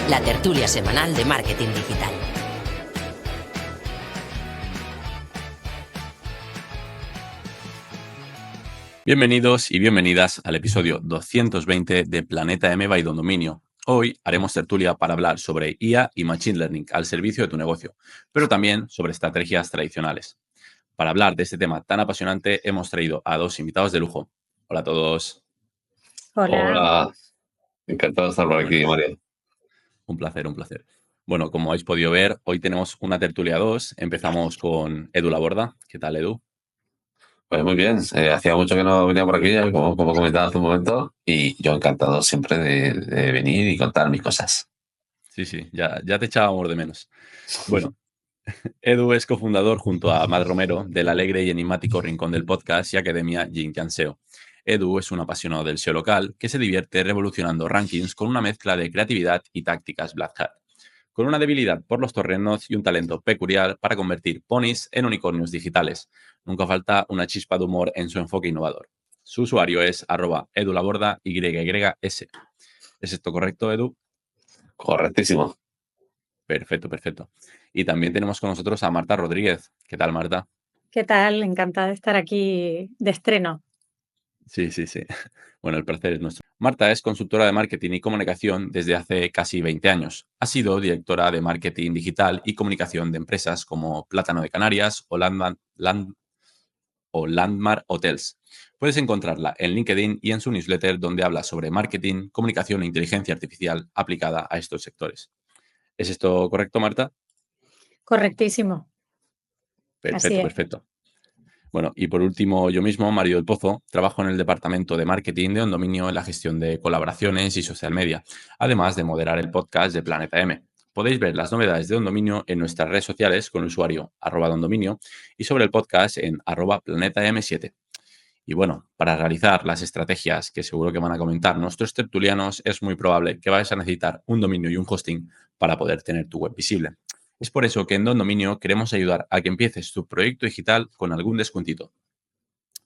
la tertulia semanal de marketing digital. Bienvenidos y bienvenidas al episodio 220 de Planeta M by Don Dominio. Hoy haremos tertulia para hablar sobre IA y Machine Learning al servicio de tu negocio, pero también sobre estrategias tradicionales. Para hablar de este tema tan apasionante hemos traído a dos invitados de lujo. Hola a todos. Hola. Encantado de estar por aquí, María. Un placer, un placer. Bueno, como habéis podido ver, hoy tenemos una tertulia 2. Empezamos con Edu Laborda. ¿Qué tal, Edu? Pues muy bien, hacía mucho que no venía por aquí, como comentaba hace un momento, y yo encantado siempre de venir y contar mis cosas. Sí, ya te echábamos de menos. Bueno, Edu es cofundador junto a Matt Romero del alegre y enigmático rincón del podcast y academia Jinkian SEO. Edu es un apasionado del SEO local que se divierte revolucionando rankings con una mezcla de creatividad y tácticas Black Hat, con una debilidad por los torrenos y un talento peculiar para convertir ponis en unicornios digitales. Nunca falta una chispa de humor en su enfoque innovador. Su usuario es @edulaborda YYS. ¿Es esto correcto, Edu? Correctísimo. Perfecto. Y también tenemos con nosotros a Marta Rodríguez. ¿Qué tal, Marta? ¿Qué tal? Encantada de estar aquí de estreno. Sí. Bueno, el placer es nuestro. Marta es consultora de marketing y comunicación desde hace casi 20 años. Ha sido directora de marketing digital y comunicación de empresas como Plátano de Canarias o Landmark Hotels. Puedes encontrarla en LinkedIn y en su newsletter donde habla sobre marketing, comunicación e inteligencia artificial aplicada a estos sectores. ¿Es esto correcto, Marta? Correctísimo. Así es. Perfecto. Bueno, y por último, yo mismo, Mario del Pozo, trabajo en el departamento de marketing de Ondominio en la gestión de colaboraciones y social media, además de moderar el podcast de Planeta M. Podéis ver las novedades de Ondominio en nuestras redes sociales con el usuario @dondominio y sobre el podcast en @planetaM7. Y bueno, para realizar las estrategias que seguro que van a comentar nuestros tertulianos, es muy probable que vayas a necesitar un dominio y un hosting para poder tener tu web visible. Es por eso que en Don Dominio queremos ayudar a que empieces tu proyecto digital con algún descuentito.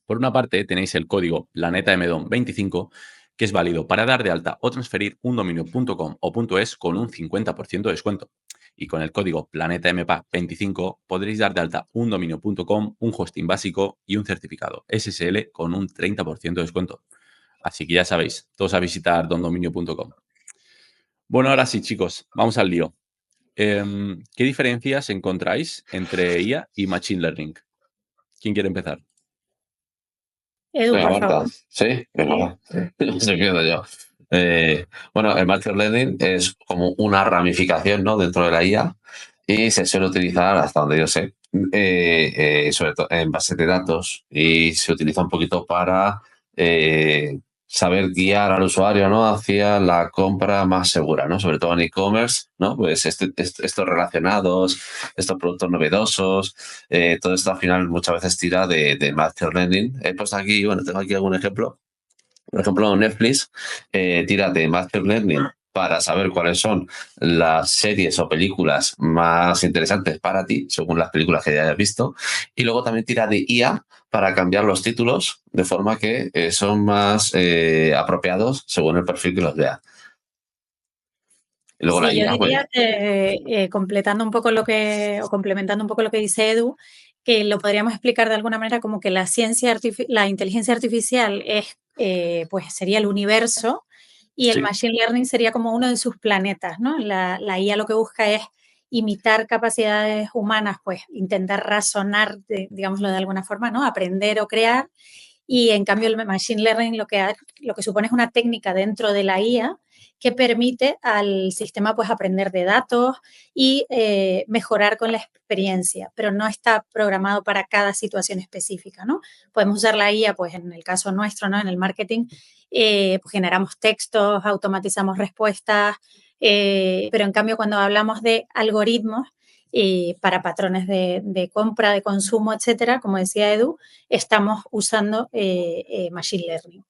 Por una parte, tenéis el código PlanetaMDOM25, que es válido para dar de alta o transferir un dominio.com o .es con un 50% de descuento. Y con el código PlanetaMPA25 podréis dar de alta un dominio.com, un hosting básico y un certificado SSL con un 30% de descuento. Así que ya sabéis, todos a visitar dondominio.com. Bueno, ahora sí, chicos, vamos al lío. ¿Qué diferencias encontráis entre IA y Machine Learning? ¿Quién quiere empezar? Edu, Venga, por Marta. favor. Sí, venga, va. Se quedo yo. Bueno, el Machine Learning es como una ramificación, ¿no?, dentro de la IA y se suele utilizar, hasta donde yo sé, sobre todo en bases de datos, y se utiliza un poquito para saber guiar al usuario, ¿no?, hacia la compra más segura, ¿no?, sobre todo en e-commerce, ¿no? Pues estos relacionados, estos productos novedosos, todo esto al final muchas veces tira de Machine Learning. He puesto aquí, bueno, tengo aquí algún ejemplo. Por ejemplo, Netflix tira de Machine Learning para saber cuáles son las series o películas más interesantes para ti, según las películas que ya hayas visto. Y luego también tira de IA para cambiar los títulos de forma que son más apropiados según el perfil que los vea. Y luego la Sí, yo IA, diría pues, que complementando un poco lo que dice Edu, que lo podríamos explicar de alguna manera como que la inteligencia artificial es, pues sería el universo y el sí. machine learning sería como uno de sus planetas, ¿no? La IA lo que busca es imitar capacidades humanas, pues intentar razonar, digámoslo de alguna forma, ¿no? Aprender o crear. Y en cambio el machine learning lo que supone es una técnica dentro de la IA que permite al sistema pues aprender de datos y mejorar con la experiencia, pero no está programado para cada situación específica, ¿no? Podemos usar la IA, pues en el caso nuestro, ¿no?, en el marketing, pues generamos textos, automatizamos respuestas, pero en cambio cuando hablamos de algoritmos para patrones de compra, de consumo, etcétera, como decía Edu, estamos usando machine learning.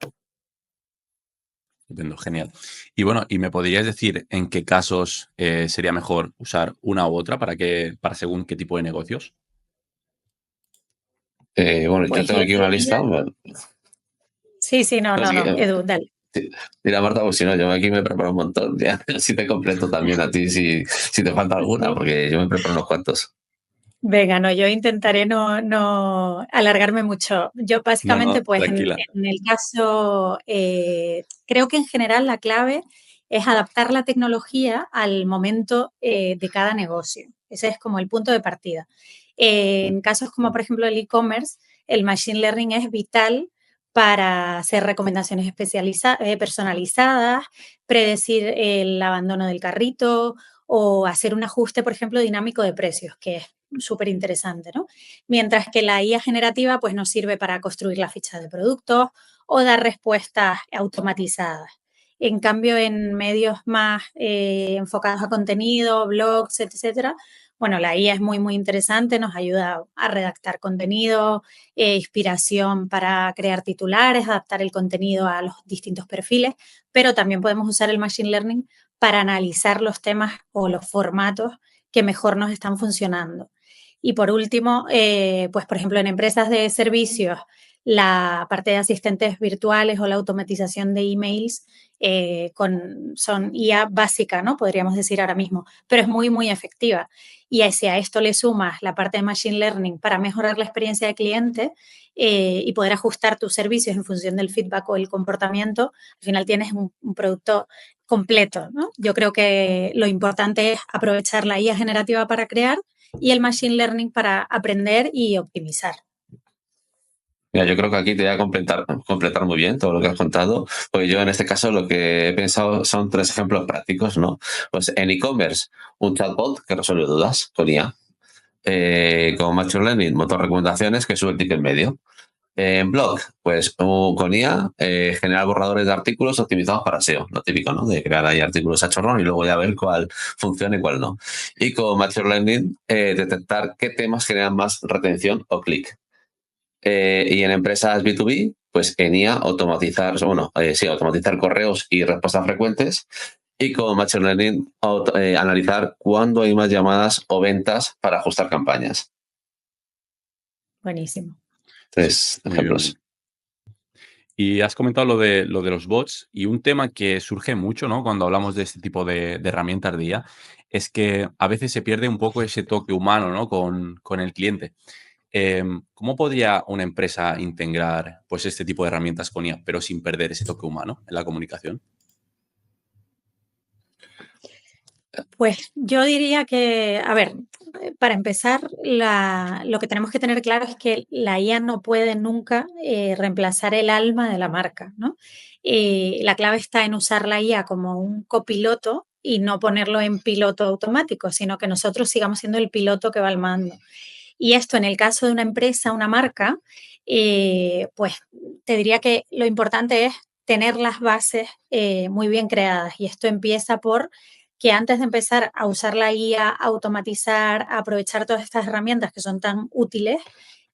Estupendo, genial. Y bueno, ¿y me podrías decir en qué casos sería mejor usar una u otra para según qué tipo de negocios? Bueno, yo Pues tengo yo aquí una diría... lista. Bueno, Sí, no, así que, Edu, dale. Mira, Marta, pues si no, yo aquí me preparo un montón. Ya, si te completo también a ti, si te falta alguna, porque yo me preparo unos cuantos. Venga, no, yo intentaré no alargarme mucho. Yo No, básicamente, no, pues tranquila. en el caso, creo que en general la clave es adaptar la tecnología al momento de cada negocio. Ese es como el punto de partida. En casos como, por ejemplo, el e-commerce, el machine learning es vital para hacer recomendaciones personalizadas, predecir el abandono del carrito o hacer un ajuste, por ejemplo, dinámico de precios, que es súper interesante, ¿no? Mientras que la IA generativa pues nos sirve para construir la ficha de productos o dar respuestas automatizadas. En cambio, en medios más enfocados a contenido, blogs, etcétera, bueno, la IA es muy interesante, nos ayuda a redactar contenido, inspiración para crear titulares, adaptar el contenido a los distintos perfiles, pero también podemos usar el machine learning para analizar los temas o los formatos que mejor nos están funcionando. Y por último, pues por ejemplo, en empresas de servicios, la parte de asistentes virtuales o la automatización de emails son IA básica, ¿no? Podríamos decir ahora mismo, pero es muy efectiva. Y si a esto le sumas la parte de Machine Learning para mejorar la experiencia de cliente y poder ajustar tus servicios en función del feedback o el comportamiento, al final tienes un producto completo, ¿no? Yo creo que lo importante es aprovechar la IA generativa para crear y el Machine Learning para aprender y optimizar. Mira, yo creo que aquí te voy a completar muy bien todo lo que has contado, porque yo en este caso lo que he pensado son 3 ejemplos prácticos, ¿no? Pues en e-commerce, un chatbot que resuelve dudas con IA. Con Machine Learning, motor de recomendaciones que sube el ticket medio. En blog, pues con IA, generar borradores de artículos optimizados para SEO, lo típico, ¿no? De crear ahí artículos a chorrón y luego ya ver cuál funciona y cuál no. Y con Machine Learning, detectar qué temas generan más retención o clic. Y en empresas B2B, pues en IA, automatizar correos y respuestas frecuentes. Y con Machine Learning, analizar cuándo hay más llamadas o ventas para ajustar campañas. Buenísimo. 3 ejemplos. Y has comentado lo de los bots y un tema que surge mucho, ¿no? Cuando hablamos de este tipo de herramientas de IA, es que a veces se pierde un poco ese toque humano, ¿no? Con el cliente. ¿Cómo podría una empresa integrar pues, este tipo de herramientas con IA, pero sin perder ese toque humano en la comunicación? Pues yo diría que, a ver, para empezar, lo que tenemos que tener claro es que la IA no puede nunca reemplazar el alma de la marca, ¿no? La clave está en usar la IA como un copiloto y no ponerlo en piloto automático, sino que nosotros sigamos siendo el piloto que va al mando. Y esto en el caso de una empresa, una marca, pues te diría que lo importante es tener las bases muy bien creadas. Y esto empieza por que antes de empezar a usar la IA, a automatizar, a aprovechar todas estas herramientas que son tan útiles,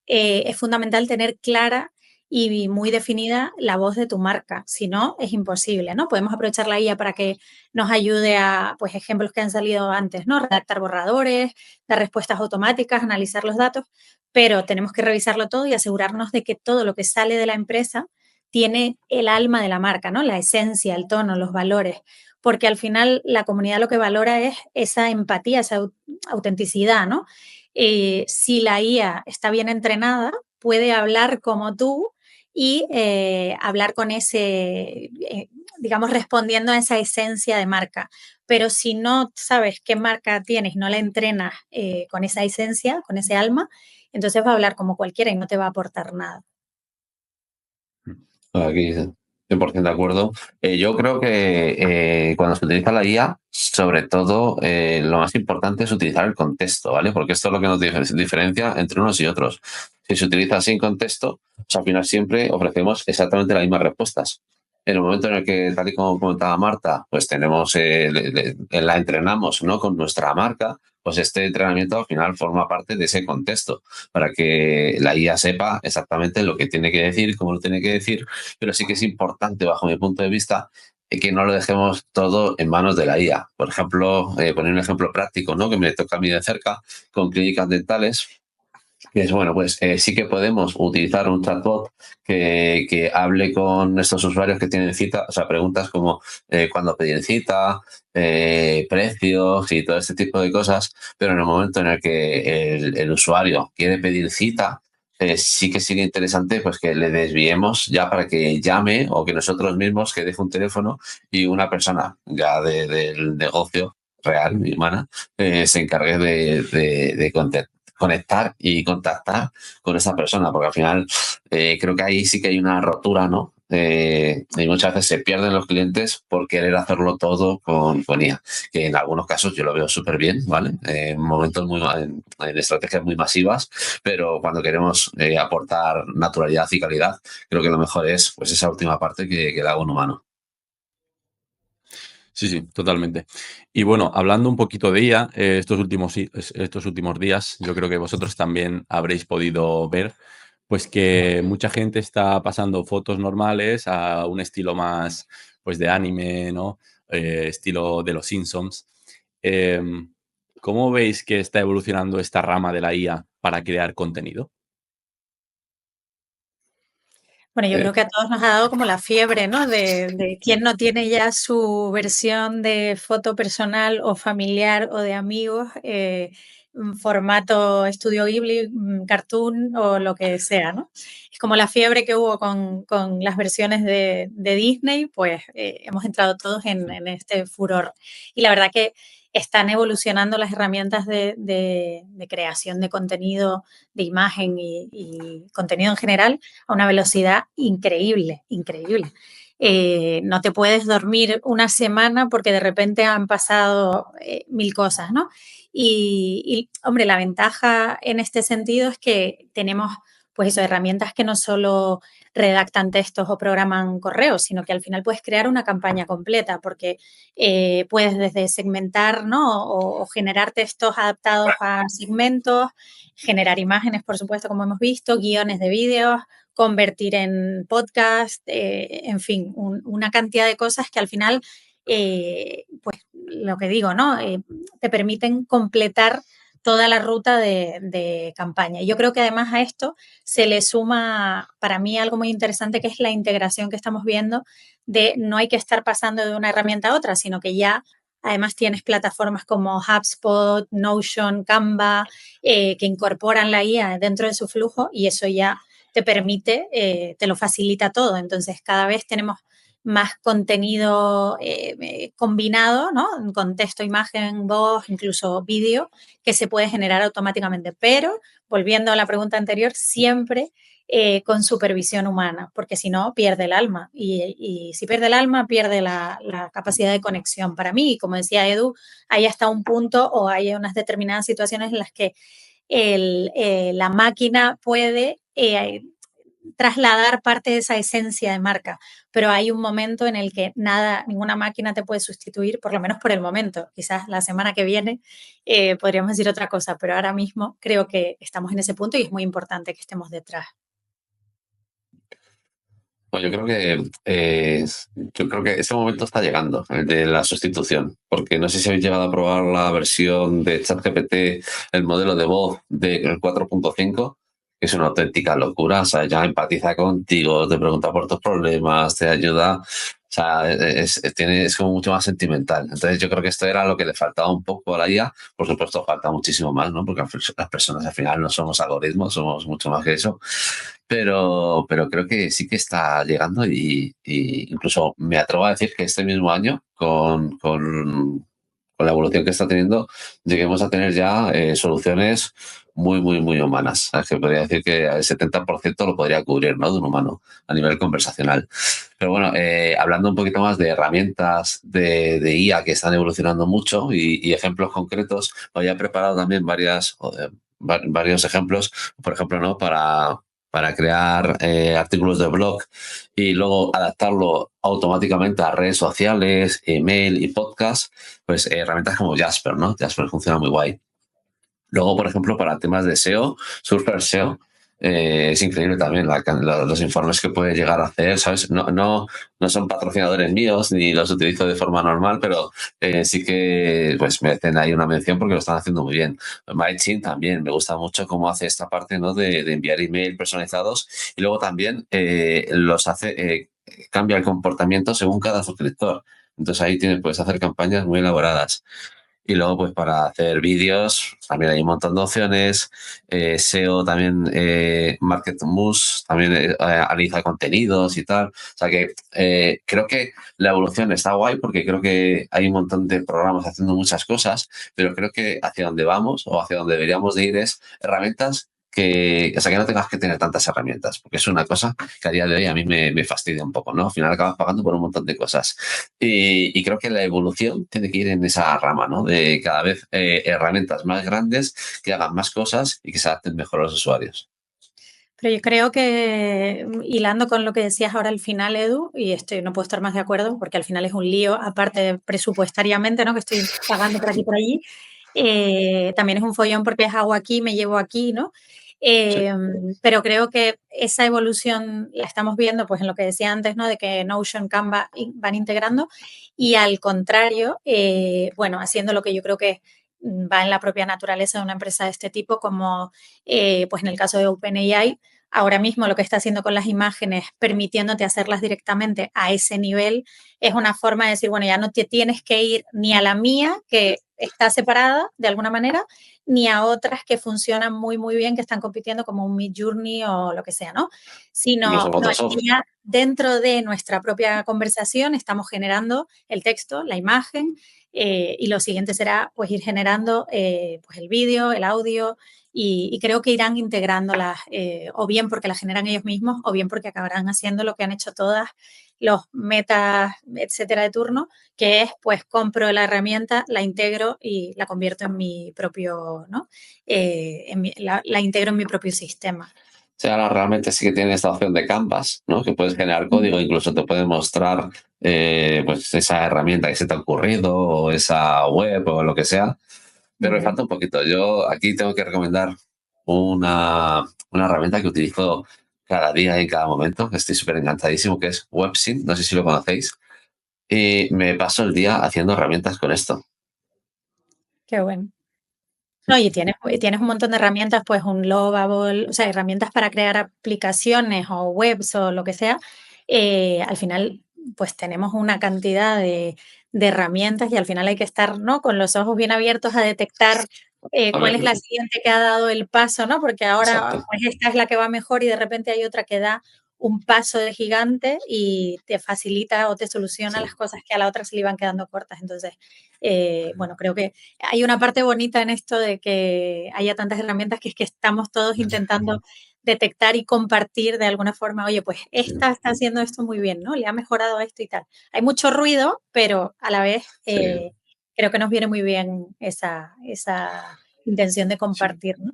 es fundamental tener clara y muy definida la voz de tu marca. Si no, es imposible, ¿no? Podemos aprovechar la IA para que nos ayude a, pues, ejemplos que han salido antes, ¿no? Redactar borradores, dar respuestas automáticas, analizar los datos, pero tenemos que revisarlo todo y asegurarnos de que todo lo que sale de la empresa tiene el alma de la marca, ¿no? La esencia, el tono, los valores, porque al final la comunidad lo que valora es esa empatía, esa autenticidad, ¿no? Si la IA está bien entrenada, puede hablar como tú y hablar con ese, digamos, respondiendo a esa esencia de marca. Pero si no sabes qué marca tienes, no la entrenas con esa esencia, con ese alma, entonces va a hablar como cualquiera y no te va a aportar nada. Aquí 100% de acuerdo. Yo creo que cuando se utiliza la IA, sobre todo, lo más importante es utilizar el contexto, ¿vale? Porque esto es lo que nos diferencia entre unos y otros. Si se utiliza sin contexto, pues al final siempre ofrecemos exactamente las mismas respuestas. En el momento en el que, tal y como comentaba Marta, pues tenemos, la entrenamos, ¿no? Con nuestra marca, pues este entrenamiento al final forma parte de ese contexto para que la IA sepa exactamente lo que tiene que decir, cómo lo tiene que decir, pero sí que es importante, bajo mi punto de vista, que no lo dejemos todo en manos de la IA. Por ejemplo, poner un ejemplo práctico, ¿no? Que me toca a mí de cerca, con clínicas dentales. que es, bueno, pues sí que podemos utilizar un chatbot que hable con estos usuarios que tienen cita, o sea, preguntas como cuándo pedir cita, precios y todo este tipo de cosas, pero en el momento en el que el usuario quiere pedir cita, sí que sería interesante pues que le desviemos ya para que llame o que nosotros mismos que deje un teléfono y una persona ya del negocio real y humana se encargue de conectar y contactar con esa persona, porque al final creo que ahí sí que hay una rotura, ¿no? Y muchas veces se pierden los clientes por querer hacerlo todo con IA, que en algunos casos yo lo veo súper bien, ¿vale? En momentos en estrategias muy masivas, pero cuando queremos aportar naturalidad y calidad, creo que lo mejor es pues esa última parte que la haga un humano. Sí, sí, totalmente. Y bueno, hablando un poquito de IA, estos últimos días, yo creo que vosotros también habréis podido ver, pues que mucha gente está pasando fotos normales a un estilo más, pues de anime, ¿no? Estilo de los Simpsons. Em, ¿Cómo veis que está evolucionando esta rama de la IA para crear contenido? Bueno, yo Eh, creo que a todos nos ha dado como la fiebre, ¿no? De quién no tiene ya su versión de foto personal o familiar o de amigos, formato Estudio Ghibli, cartoon o lo que sea, ¿no? Es como la fiebre que hubo con las versiones de Disney, pues hemos entrado todos en este furor. Y la verdad que están evolucionando las herramientas de creación de contenido, de imagen y contenido en general a una velocidad increíble, increíble. No te puedes dormir una semana porque de repente han pasado 1000 cosas, ¿no? Hombre, la ventaja en este sentido es que tenemos, pues eso, herramientas que no solo redactan textos o programan correos, sino que al final puedes crear una campaña completa porque puedes desde segmentar, ¿no? O generar textos adaptados a segmentos, generar imágenes, por supuesto, como hemos visto, guiones de vídeos, convertir en podcast, en fin, una cantidad de cosas que al final, pues lo que digo, ¿no? Te permiten completar toda la ruta de campaña. Y yo creo que además a esto se le suma para mí algo muy interesante que es la integración que estamos viendo de no hay que estar pasando de una herramienta a otra, sino que ya además tienes plataformas como HubSpot, Notion, Canva, que incorporan la IA dentro de su flujo y eso ya te permite, te lo facilita todo. Entonces, cada vez tenemos más contenido combinado, ¿no? Con texto, imagen, voz, incluso vídeo, que se puede generar automáticamente. Pero, volviendo a la pregunta anterior, siempre con supervisión humana, porque si no, pierde el alma. Y si pierde el alma, pierde la capacidad de conexión. Para mí, como decía Edu, hay hasta un punto o hay unas determinadas situaciones en las que la máquina puede trasladar parte de esa esencia de marca, pero hay un momento en el que ninguna máquina te puede sustituir, por lo menos por el momento. Quizás la semana que viene podríamos decir otra cosa, pero ahora mismo creo que estamos en ese punto y es muy importante que estemos detrás. Pues yo creo que ese momento está llegando, el de la sustitución, porque no sé si habéis llegado a probar la versión de ChatGPT, el modelo de voz del 4.5, que es una auténtica locura, o sea, ya empatiza contigo, te pregunta por tus problemas, te ayuda, o sea, es como mucho más sentimental. Entonces yo creo que esto era lo que le faltaba un poco a la IA, por supuesto falta muchísimo más, ¿no? Porque las personas al final no somos algoritmos, somos mucho más que eso. Pero creo que sí que está llegando y incluso me atrevo a decir que este mismo año, con la evolución que está teniendo, lleguemos a tener ya soluciones muy, muy, muy humanas. ¿Sabes? Que podría decir que el 70% lo podría cubrir, ¿no? De un humano a nivel conversacional. Pero bueno, hablando un poquito más de herramientas de IA que están evolucionando mucho y ejemplos concretos, había preparado también varios ejemplos, por ejemplo, ¿no? Para crear artículos de blog y luego adaptarlo automáticamente a redes sociales, email y podcast, pues herramientas como Jasper, ¿no? Jasper funciona muy guay. Luego, por ejemplo, para temas de SEO, Surfer SEO, Es increíble también los informes que puede llegar a hacer, ¿sabes? No son patrocinadores míos ni los utilizo de forma normal, pero sí que pues merecen ahí una mención porque lo están haciendo muy bien. MailChimp también, me gusta mucho cómo hace esta parte, ¿no? de enviar email personalizados y luego también los hace, cambia el comportamiento según cada suscriptor. Entonces ahí puedes hacer campañas muy elaboradas. Y luego, pues para hacer vídeos, también hay un montón de opciones. SEO también, Market Moose, también analiza contenidos y tal. O sea que creo que la evolución está guay porque creo que hay un montón de programas haciendo muchas cosas, pero creo que hacia donde vamos o hacia donde deberíamos de ir es herramientas o sea, que no tengas que tener tantas herramientas, porque es una cosa que a día de hoy a mí me fastidia un poco, ¿no? Al final acabas pagando por un montón de cosas. Y creo que la evolución tiene que ir en esa rama, ¿no? De cada vez herramientas más grandes que hagan más cosas y que se adapten mejor a los usuarios. Pero yo creo que, hilando con lo que decías ahora al final, Edu, y no puedo estar más de acuerdo, porque al final es un lío, aparte de presupuestariamente, ¿no? Que estoy pagando por aquí y por allí, también es un follón porque es hago aquí, me llevo aquí, ¿no? Sí. Pero creo que esa evolución la estamos viendo, pues en lo que decía antes, ¿no? De que Notion, Canva van integrando y al contrario, bueno, haciendo lo que yo creo que va en la propia naturaleza de una empresa de este tipo, como pues en el caso de OpenAI, ahora mismo lo que está haciendo con las imágenes, permitiéndote hacerlas directamente a ese nivel, es una forma de decir, bueno, ya no te tienes que ir ni a la mía, que está separada de alguna manera, ni a otras que funcionan muy, muy bien, que están compitiendo como un Midjourney o lo que sea, ¿no? Incluso Sino, no, es Photoshop. que ya dentro de nuestra propia conversación estamos generando el texto, la imagen, y lo siguiente será pues ir generando pues el vídeo, el audio y creo que irán integrándolas o bien porque las generan ellos mismos o bien porque acabarán haciendo lo que han hecho todas los metas, etcétera, de turno, que es pues compro la herramienta, la integro y la convierto en mi propio, ¿no? La integro en mi propio sistema. O sea, ahora realmente sí que tiene esta opción de Canvas, ¿no? Que puedes generar código, incluso te puede mostrar pues esa herramienta que se te ha ocurrido o esa web o lo que sea. Pero Muy me bien. falta un poquito. Yo aquí tengo que recomendar una herramienta que utilizo cada día y en cada momento, que estoy súper encantadísimo, que es WebSync. No sé si lo conocéis. Y me paso el día haciendo herramientas con esto. Qué bueno. No, y tienes un montón de herramientas, pues un Lovable, o sea, herramientas para crear aplicaciones o webs o lo que sea. Al final, pues tenemos una cantidad de herramientas y al final hay que estar, ¿no? Con los ojos bien abiertos a detectar A cuál ver, es la siguiente que ha dado el paso, ¿no? Porque ahora, exacto. pues esta es la que va mejor y de repente hay otra que da un paso de gigante y te facilita o te soluciona Sí. las cosas que a la otra se le iban quedando cortas. Entonces, bueno, creo que hay una parte bonita en esto de que haya tantas herramientas que es que estamos todos intentando detectar y compartir de alguna forma, oye, pues esta está haciendo esto muy bien, ¿no? Le ha mejorado esto y tal. Hay mucho ruido, pero a la vez Sí. creo que nos viene muy bien esa intención de Sí. compartir, ¿no?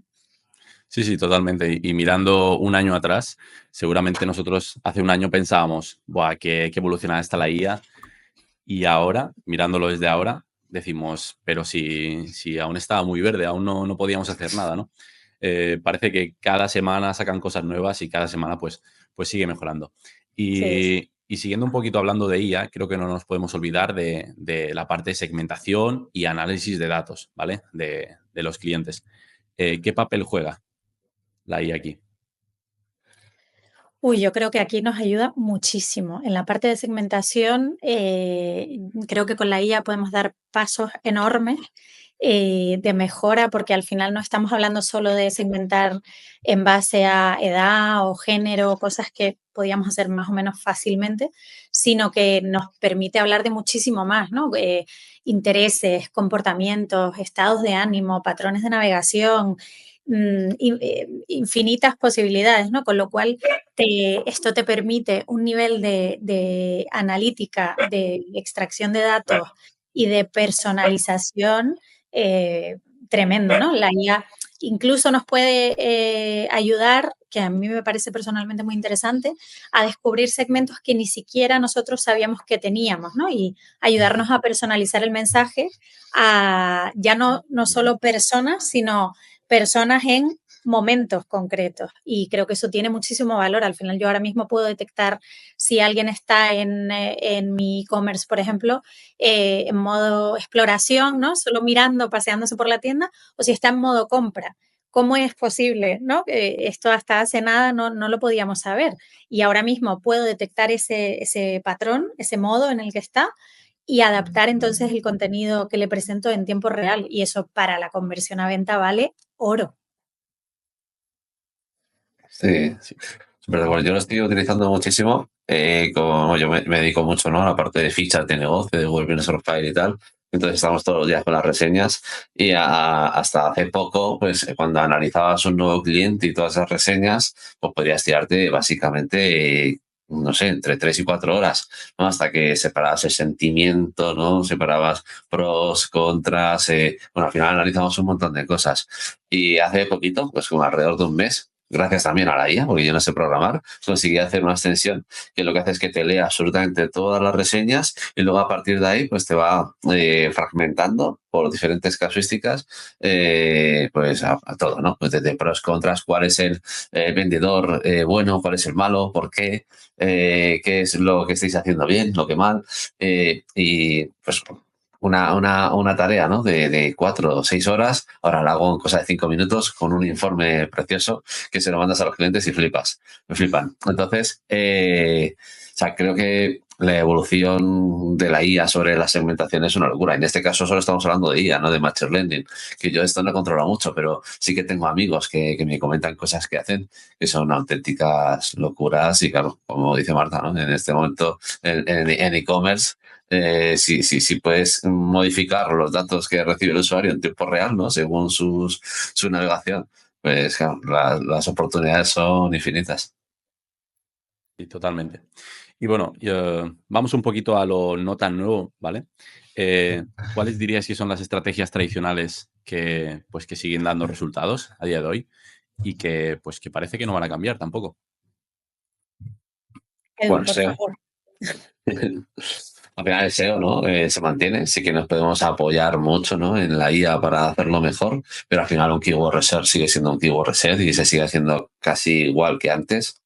Sí, sí, totalmente. Y mirando un año atrás, seguramente nosotros hace un año pensábamos, ¡buah, qué evolucionada está la IA! Y ahora, mirándolo desde ahora, decimos, pero si aún estaba muy verde, aún no podíamos hacer nada, ¿no? Parece que cada semana sacan cosas nuevas y cada semana pues sigue mejorando. Sí, sí. Y siguiendo un poquito hablando de IA, creo que no nos podemos olvidar de la parte de segmentación y análisis de datos, ¿vale? De los clientes. ¿Qué papel juega la IA aquí? Uy, yo creo que aquí nos ayuda muchísimo. En la parte de segmentación, creo que con la IA podemos dar pasos enormes de mejora, porque al final no estamos hablando solo de segmentar en base a edad o género, cosas que podíamos hacer más o menos fácilmente, sino que nos permite hablar de muchísimo más, ¿no? Intereses, comportamientos, estados de ánimo, patrones de navegación, infinitas posibilidades, ¿no? Con lo cual esto te permite un nivel de analítica, de extracción de datos y de personalización eh, tremendo, ¿no? La IA incluso nos puede ayudar, que a mí me parece personalmente muy interesante, a descubrir segmentos que ni siquiera nosotros sabíamos que teníamos, ¿no? Y ayudarnos a personalizar el mensaje a ya no solo personas, sino personas en momentos concretos y creo que eso tiene muchísimo valor. Al final yo ahora mismo puedo detectar si alguien está en mi e-commerce, por ejemplo, en modo exploración, ¿no? Solo mirando, paseándose por la tienda, o si está en modo compra. ¿Cómo es posible, no? Esto hasta hace nada no lo podíamos saber y ahora mismo puedo detectar ese patrón, ese modo en el que está y adaptar entonces el contenido que le presento en tiempo real y eso para la conversión a venta vale oro. Sí, Sí, pero bueno, yo lo estoy utilizando muchísimo. Como yo me dedico mucho, ¿no?, a la parte de fichas de negocio, de Google Business Profile y tal. Entonces estamos todos los días con las reseñas y hasta hace poco, pues cuando analizabas un nuevo cliente y todas esas reseñas, pues podrías tirarte básicamente, no sé, entre 3 y 4 horas, ¿no? Hasta que separabas el sentimiento, ¿no? Separabas pros, contras. Bueno, al final analizamos un montón de cosas. Y hace poquito, pues como alrededor de un mes, gracias también a la IA, porque yo no sé programar, conseguí hacer una extensión que lo que hace es que te lee absolutamente todas las reseñas y luego a partir de ahí pues te va fragmentando por diferentes casuísticas, pues a todo, ¿no? Pues desde pros, contras, cuál es el vendedor bueno, cuál es el malo, por qué, qué es lo que estáis haciendo bien, lo que mal, y pues una tarea, ¿no?, de 4 o 6 horas, ahora la hago en cosa de 5 minutos con un informe precioso que se lo mandas a los clientes y me flipan. Entonces, o sea, creo que la evolución de la IA sobre la segmentación es una locura. En este caso solo estamos hablando de IA, no de Machine Learning, que yo esto no controlo mucho, pero sí que tengo amigos que me comentan cosas que hacen que son auténticas locuras y claro, como dice Marta, ¿no?, en este momento en e-commerce, si puedes modificar los datos que recibe el usuario en tiempo real, ¿no?, según su navegación, pues claro, las oportunidades son infinitas. sí, totalmente. Y bueno, vamos un poquito a lo no tan nuevo, ¿vale? ¿Cuáles dirías que son las estrategias tradicionales pues, que siguen dando resultados a día de hoy y pues, que parece que no van a cambiar tampoco? Edu, Bueno, por SEO. favor. Al final el SEO, ¿no?, se mantiene. Sí que nos podemos apoyar mucho, ¿no?, en la IA para hacerlo mejor, pero al final un keyword research sigue siendo un keyword research y se sigue haciendo casi igual que antes.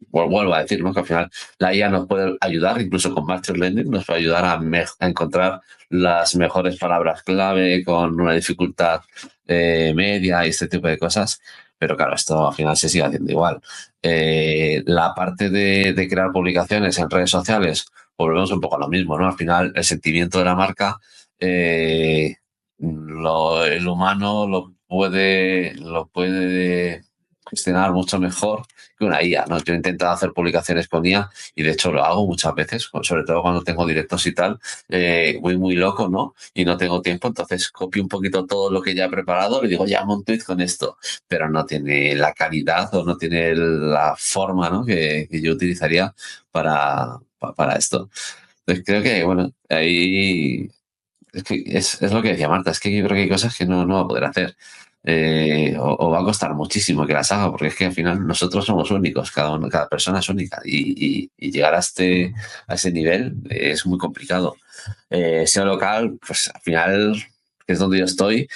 Vuelvo a decir, ¿no?, que al final la IA nos puede ayudar, incluso con Machine Learning, nos puede ayudar a encontrar las mejores palabras clave con una dificultad media y este tipo de cosas. Pero claro, esto al final se sigue haciendo igual. La parte de crear publicaciones en redes sociales, volvemos un poco a lo mismo, ¿no? Al final, el sentimiento de la marca, el humano lo puede gestionar mucho mejor que una IA, ¿no? Yo he intentado hacer publicaciones con IA y de hecho lo hago muchas veces, sobre todo cuando tengo directos y tal, voy muy loco, ¿no? Y no tengo tiempo, entonces copio un poquito todo lo que ya he preparado, le digo, llamo un tweet con esto, pero no tiene la calidad o no tiene la forma, ¿no?, que yo utilizaría para esto. Entonces creo que, bueno, ahí es lo que decía Marta, es que yo creo que hay cosas que no va a poder hacer. O va a costar muchísimo que las haga, porque es que al final nosotros somos únicos, cada persona es única y llegar a ese nivel es muy complicado. SEO local, pues al final, que es donde yo estoy,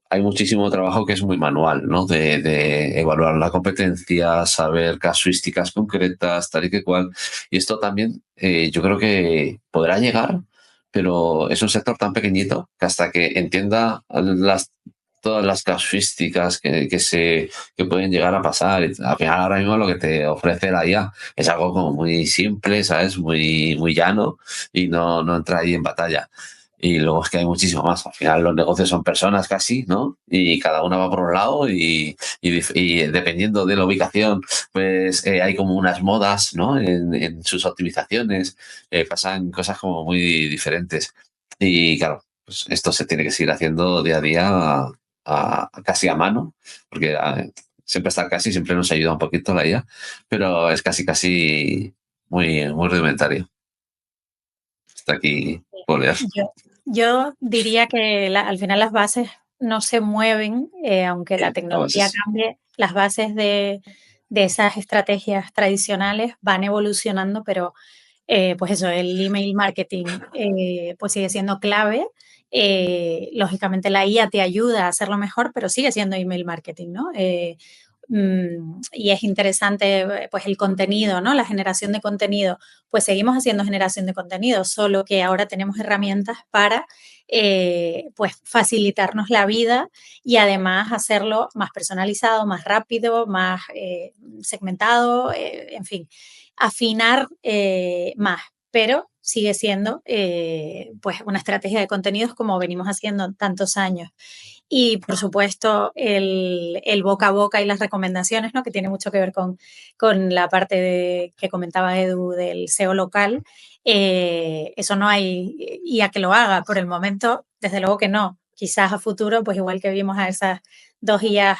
hay muchísimo trabajo que es muy manual, ¿no? De evaluar la competencia, saber casuísticas concretas, tal y que cual. Y esto también yo creo que podrá llegar, pero es un sector tan pequeñito que hasta que entienda todas las casuísticas que pueden llegar a pasar. Al final, ahora mismo lo que te ofrece la IA es algo como muy simple, ¿sabes? Muy, muy llano y no entra ahí en batalla. Y luego es que hay muchísimo más. Al final los negocios son personas casi, ¿no? Y cada una va por un lado y dependiendo de la ubicación, pues hay como unas modas, ¿no?, en sus optimizaciones. Pasan cosas como muy diferentes. Y claro, pues esto se tiene que seguir haciendo día a día casi a mano, porque siempre está casi, siempre nos ayuda un poquito la IA, pero es casi muy, muy rudimentario. Está aquí por leer. Yo diría que al final las bases no se mueven, aunque la A tecnología veces. cambie, las bases de esas estrategias tradicionales van evolucionando, pero pues eso, el email marketing pues sigue siendo clave lógicamente la IA te ayuda a hacerlo mejor, pero sigue siendo email marketing, ¿no? Y es interesante, pues, el contenido, ¿no? La generación de contenido. Pues seguimos haciendo generación de contenido, solo que ahora tenemos herramientas para, pues, facilitarnos la vida y además hacerlo más personalizado, más rápido, más segmentado, en fin, afinar más, pero sigue siendo, pues, una estrategia de contenidos como venimos haciendo tantos años. Y, por supuesto, el boca a boca y las recomendaciones, ¿no? Que tiene mucho que ver con la parte que comentaba Edu del SEO local. Eso no hay IA que lo haga. Por el momento, desde luego que no. Quizás a futuro, pues igual que vimos a esas dos IAs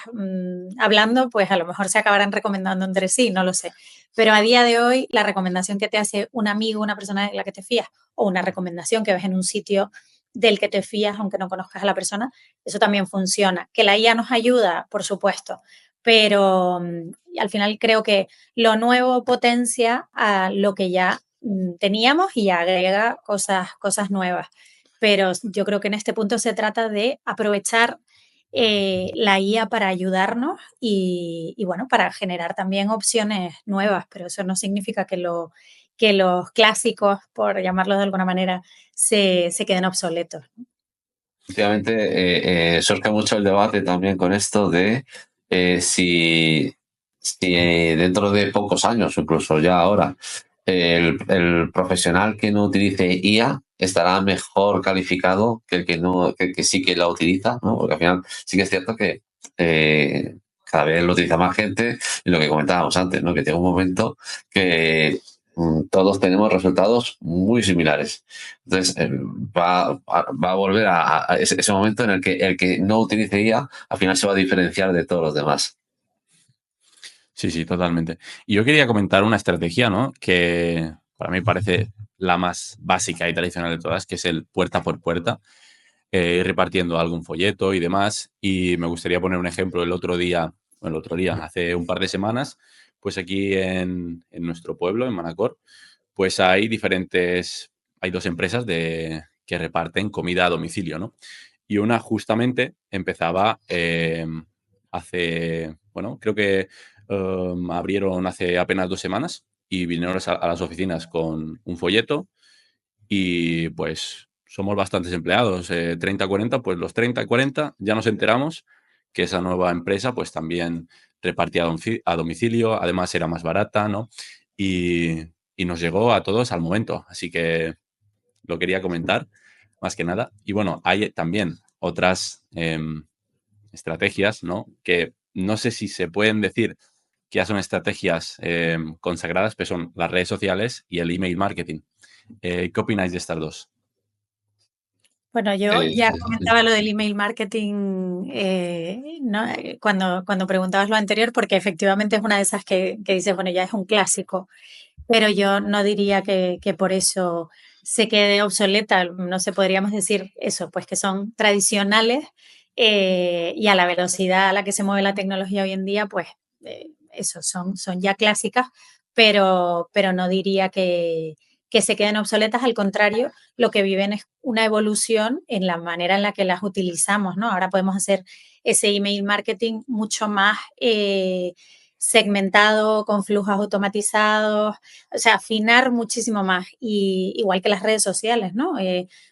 hablando, pues a lo mejor se acabarán recomendando entre sí, no lo sé. Pero a día de hoy, la recomendación que te hace un amigo, una persona de la que te fías, o una recomendación que ves en un sitio del que te fías, aunque no conozcas a la persona, eso también funciona. Que la IA nos ayuda, por supuesto, pero al final creo que lo nuevo potencia a lo que ya teníamos y agrega cosas nuevas. Pero yo creo que en este punto se trata de aprovechar la IA para ayudarnos y, bueno, para generar también opciones nuevas, pero eso no significa que los clásicos, por llamarlo de alguna manera, se queden obsoletos. Efectivamente, surge mucho el debate también con esto de si dentro de pocos años, incluso ya ahora, el profesional que no utilice IA estará mejor calificado que el que no, que el que sí que la utiliza, ¿no? Porque al final sí que es cierto que cada vez lo utiliza más gente y lo que comentábamos antes, ¿no? Que llega un momento que todos tenemos resultados muy similares. Entonces, va a volver a ese momento en el que no utilice IA, al final se va a diferenciar de todos los demás. Sí, sí, totalmente. Y yo quería comentar una estrategia, ¿no? Que para mí parece la más básica y tradicional de todas, que es el puerta por puerta, ir repartiendo algún folleto y demás. Y me gustaría poner un ejemplo. Hace un par de semanas, pues aquí en nuestro pueblo, en Manacor, pues hay dos empresas que reparten comida a domicilio, ¿no? Y una justamente empezaba creo que abrieron hace apenas 2 semanas y vinieron a las oficinas con un folleto y pues somos bastantes empleados, 30, 40, pues los 30 y 40 ya nos enteramos que esa nueva empresa pues también repartía a domicilio, además era más barata, ¿no? Y nos llegó a todos al momento, así que lo quería comentar más que nada. Y bueno, hay también otras estrategias, ¿no? Que no sé si se pueden decir que ya son estrategias consagradas, pero son las redes sociales y el email marketing. ¿Qué opináis de estas dos? Bueno, yo Eh, ya comentaba lo del email marketing, ¿no? Cuando preguntabas lo anterior, porque efectivamente es una de esas que dices, bueno, ya es un clásico, pero yo no diría que por eso se quede obsoleta. No sé, podríamos decir eso, pues que son tradicionales y a la velocidad a la que se mueve la tecnología hoy en día, pues eso, son ya clásicas, pero no diría que se queden obsoletas. Al contrario, lo que viven es una evolución en la manera en la que las utilizamos, ¿no? Ahora podemos hacer ese email marketing mucho más segmentado, con flujos automatizados, o sea, afinar muchísimo más, y igual que las redes sociales, ¿no?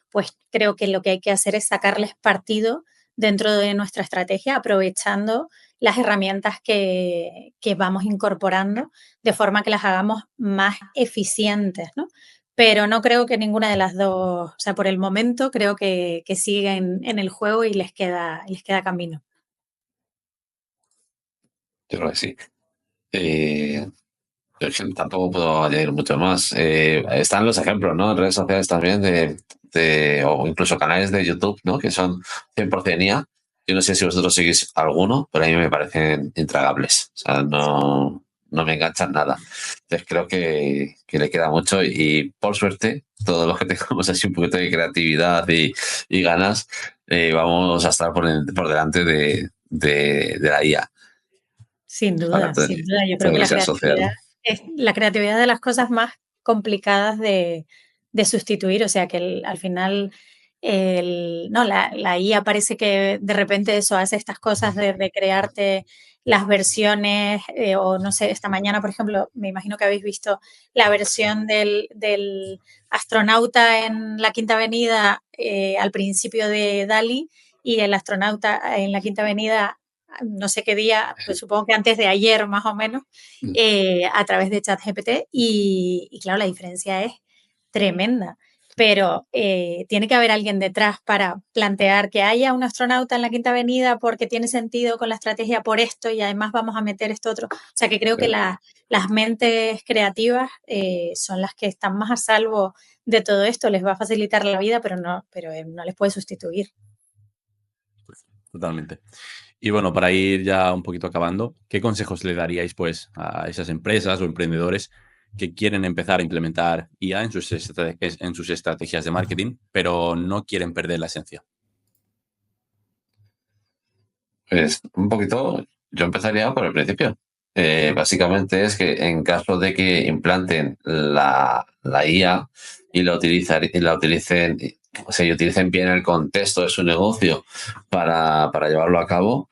Pues creo que lo que hay que hacer es sacarles partido dentro de nuestra estrategia, aprovechando las herramientas que vamos incorporando de forma que las hagamos más eficientes, ¿no? Pero no creo que ninguna de las dos, o sea, por el momento creo que siguen en el juego y les queda camino. yo creo que sí. Yo es que tampoco puedo añadir mucho más. Están los ejemplos, ¿no? En redes sociales también o incluso canales de YouTube, ¿no? Que son 100% IA. Yo no sé si vosotros seguís alguno, pero a mí me parecen intragables. O sea, no me enganchan nada. Entonces creo que le queda mucho y por suerte, todos los que tengamos así un poquito de creatividad y ganas, vamos a estar por delante de la IA Sin para duda, todo, sin duda. Yo todo creo lo que que la sea social. creatividad es la creatividad de las cosas más complicadas de sustituir. O sea, que al final no, la IA parece que de repente eso hace estas cosas de crearte las versiones, o no sé, esta mañana, por ejemplo, me imagino que habéis visto la versión del astronauta en la Quinta Avenida al principio de DALL-E y el astronauta en la Quinta Avenida no sé qué día, pues supongo que antes de ayer más o menos, a través de ChatGPT y claro, la diferencia es tremenda. Pero tiene que haber alguien detrás para plantear que haya un astronauta en la Quinta Avenida porque tiene sentido con la estrategia por esto y además vamos a meter esto otro. O sea que creo que las mentes creativas son las que están más a salvo de todo esto. Les va a facilitar la vida, pero no les puede sustituir. Totalmente. Y bueno, para ir ya un poquito acabando, ¿qué consejos le daríais pues a esas empresas o emprendedores que quieren empezar a implementar IA en sus estrategias de marketing, pero no quieren perder la esencia? Pues un poquito, yo empezaría por el principio. Básicamente es que en caso de que implanten la IA y la utilicen, o sea, y utilicen bien el contexto de su negocio para llevarlo a cabo,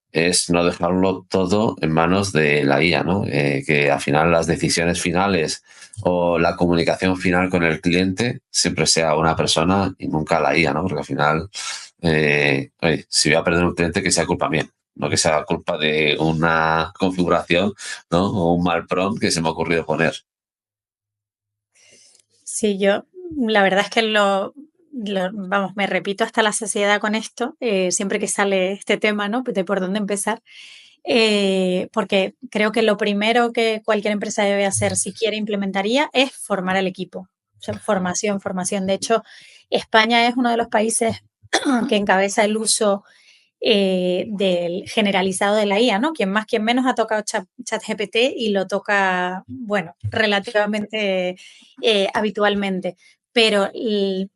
es no dejarlo todo en manos de la IA, ¿no? Que al final las decisiones finales o la comunicación final con el cliente siempre sea una persona y nunca la IA, ¿no? Porque al final, oye, si voy a perder un cliente, que sea culpa mía, no que sea culpa de una configuración, ¿no? O un mal prompt que se me ha ocurrido poner. Sí, yo la verdad es que vamos, me repito hasta la saciedad con esto, siempre que sale este tema, ¿no? De por dónde empezar, porque creo que lo primero que cualquier empresa debe hacer si quiere implementar IA es formar al equipo. O sea, formación. De hecho, España es uno de los países que encabeza el uso del generalizado de la IA, ¿no? Quien más, quien menos ha tocado ChatGPT y lo toca, bueno, relativamente habitualmente. Pero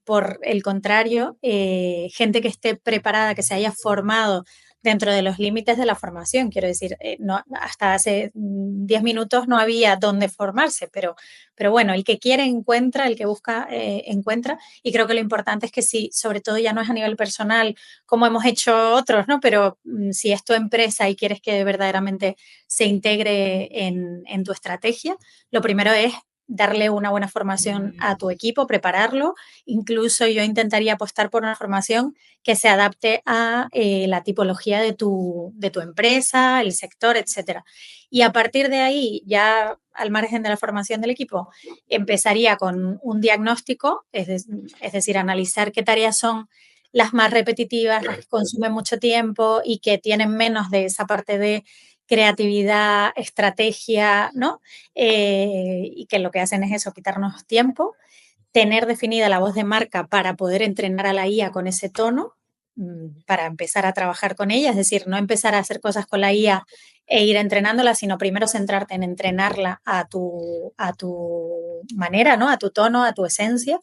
por el contrario, gente que esté preparada, que se haya formado dentro de los límites de la formación. Quiero decir, no, hasta hace 10 minutos no había dónde formarse, pero bueno, el que quiere encuentra, el que busca encuentra. Y creo que lo importante es que sí, sobre todo ya no es a nivel personal, como hemos hecho otros, ¿no? Pero si es tu empresa y quieres que verdaderamente se integre en tu estrategia, lo primero es darle una buena formación a tu equipo, prepararlo. Incluso yo intentaría apostar por una formación que se adapte a la tipología de tu empresa, el sector, etcétera. Y a partir de ahí, ya al margen de la formación del equipo, empezaría con un diagnóstico, es decir, analizar qué tareas son las más repetitivas, las que consumen mucho tiempo y que tienen menos de esa parte de creatividad, estrategia, ¿no? Y que lo que hacen es eso, quitarnos tiempo, tener definida la voz de marca para poder entrenar a la IA con ese tono, para empezar a trabajar con ella, es decir, no empezar a hacer cosas con la IA e ir entrenándola, sino primero centrarte en entrenarla a tu manera, ¿no? A tu tono, a tu esencia.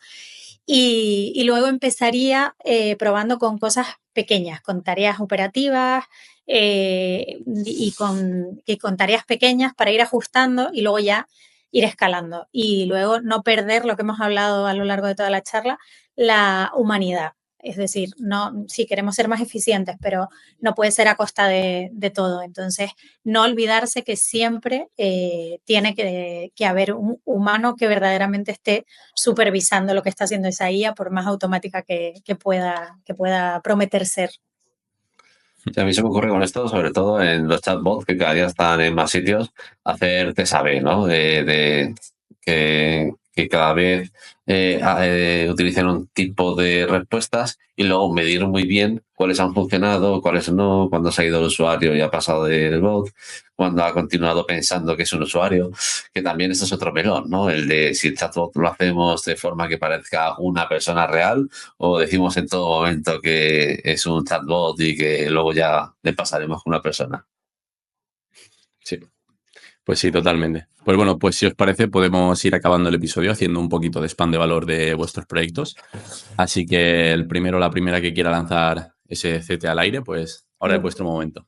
Y luego empezaría probando con cosas pequeñas, con tareas operativas y con tareas pequeñas para ir ajustando y luego ya ir escalando. Y luego no perder lo que hemos hablado a lo largo de toda la charla, la humanidad. Es decir, no, sí queremos ser más eficientes, pero no puede ser a costa de todo. Entonces, no olvidarse que siempre tiene que haber un humano que verdaderamente esté supervisando lo que está haciendo esa IA, por más automática que pueda prometer ser. Sí, a mí se me ocurre con esto, sobre todo en los chatbots, que cada día están en más sitios, hacer te sabe, ¿no? De que cada vez utilicen un tipo de respuestas y luego medir muy bien cuáles han funcionado, cuáles no, cuándo se ha ido el usuario y ha pasado del bot, cuándo ha continuado pensando que es un usuario, que también esto es otro melón, ¿no? El de si el chatbot lo hacemos de forma que parezca una persona real o decimos en todo momento que es un chatbot y que luego ya le pasaremos con una persona. Sí, pues sí, totalmente. Pues bueno, pues si os parece podemos ir acabando el episodio haciendo un poquito de spam de valor de vuestros proyectos. Así que la primera que quiera lanzar ese CT al aire, pues ahora es vuestro momento.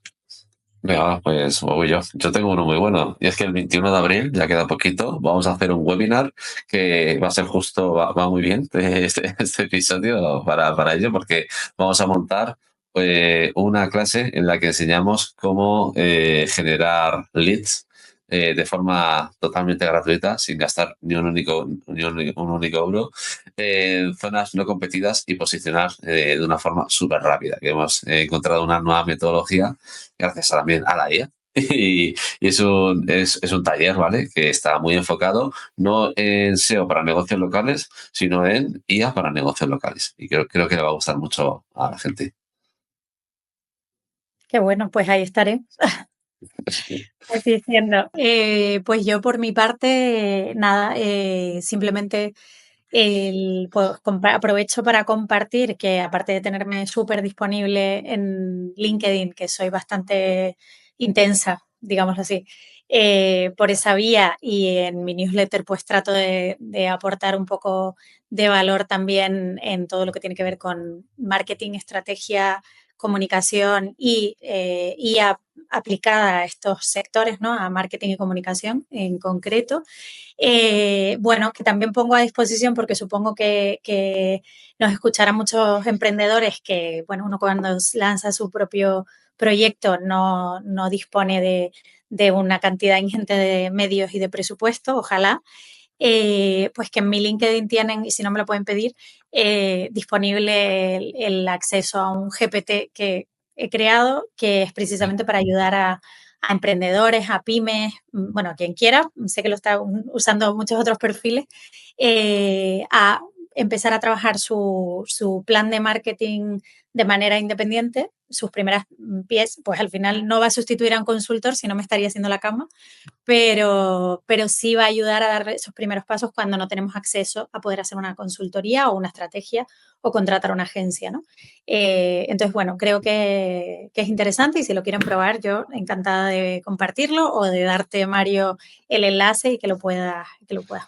Venga, pues voy yo. Yo tengo uno muy bueno. Y es que el 21 de abril, ya queda poquito, vamos a hacer un webinar que va a ser justo, va muy bien este episodio para ello, porque vamos a montar una clase en la que enseñamos cómo generar leads de forma totalmente gratuita, sin gastar ni un único euro, en zonas no competidas y posicionar de una forma súper rápida, que hemos encontrado una nueva metodología gracias también a la IA. Y es un taller, ¿vale? Que está muy enfocado no en SEO para negocios locales, sino en IA para negocios locales. Y creo que le va a gustar mucho a la gente. Qué bueno, pues ahí estaré. Diciendo, pues yo por mi parte, nada, simplemente pues, aprovecho para compartir que aparte de tenerme súper disponible en LinkedIn, que soy bastante intensa, digámoslo así, por esa vía y en mi newsletter pues trato de aportar un poco de valor también en todo lo que tiene que ver con marketing, estrategia, comunicación y aplicada a estos sectores, ¿no? A marketing y comunicación en concreto. Bueno, que también pongo a disposición porque supongo que nos escucharán muchos emprendedores que, bueno, uno cuando lanza su propio proyecto no dispone de una cantidad ingente de medios y de presupuesto, ojalá. Pues que en mi LinkedIn tienen, y si no me lo pueden pedir, disponible el acceso a un GPT que he creado, que es precisamente para ayudar a emprendedores, a pymes, bueno, a quien quiera, sé que lo está usando muchos otros perfiles, a empezar a trabajar su plan de marketing de manera independiente, sus primeras pies, pues al final no va a sustituir a un consultor, si no me estaría haciendo la cama, pero sí va a ayudar a dar esos primeros pasos cuando no tenemos acceso a poder hacer una consultoría o una estrategia o contratar una agencia, ¿no? Entonces, bueno, creo que es interesante y si lo quieren probar, yo encantada de compartirlo o de darte, Mario, el enlace y que lo puedas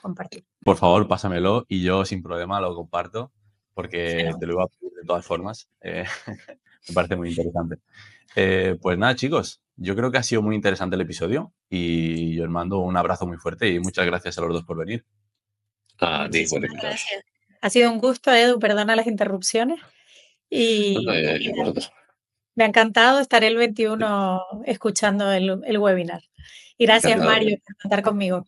compartir. Por favor, pásamelo y yo sin problema lo comparto porque te lo iba a pedir de todas formas. Me parece muy interesante. Pues nada, chicos, yo creo que ha sido muy interesante el episodio y yo os mando un abrazo muy fuerte y muchas gracias a los dos por venir. Gracias. Ha sido un gusto, Edu, perdona las interrupciones. Y me ha encantado estar el 21 escuchando el webinar. Y gracias, Mario, por contar conmigo.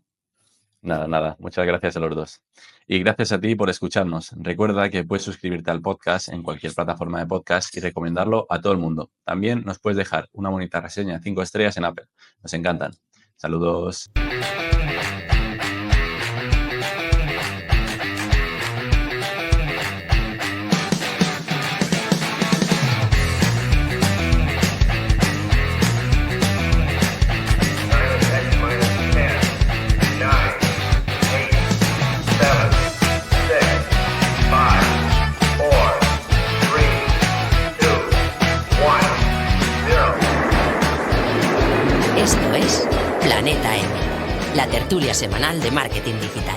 Nada. Muchas gracias a los dos. Y gracias a ti por escucharnos. Recuerda que puedes suscribirte al podcast en cualquier plataforma de podcast y recomendarlo a todo el mundo. También nos puedes dejar una bonita reseña 5 estrellas en Apple. Nos encantan. Saludos. Esto es Planeta M, la tertulia semanal de marketing digital.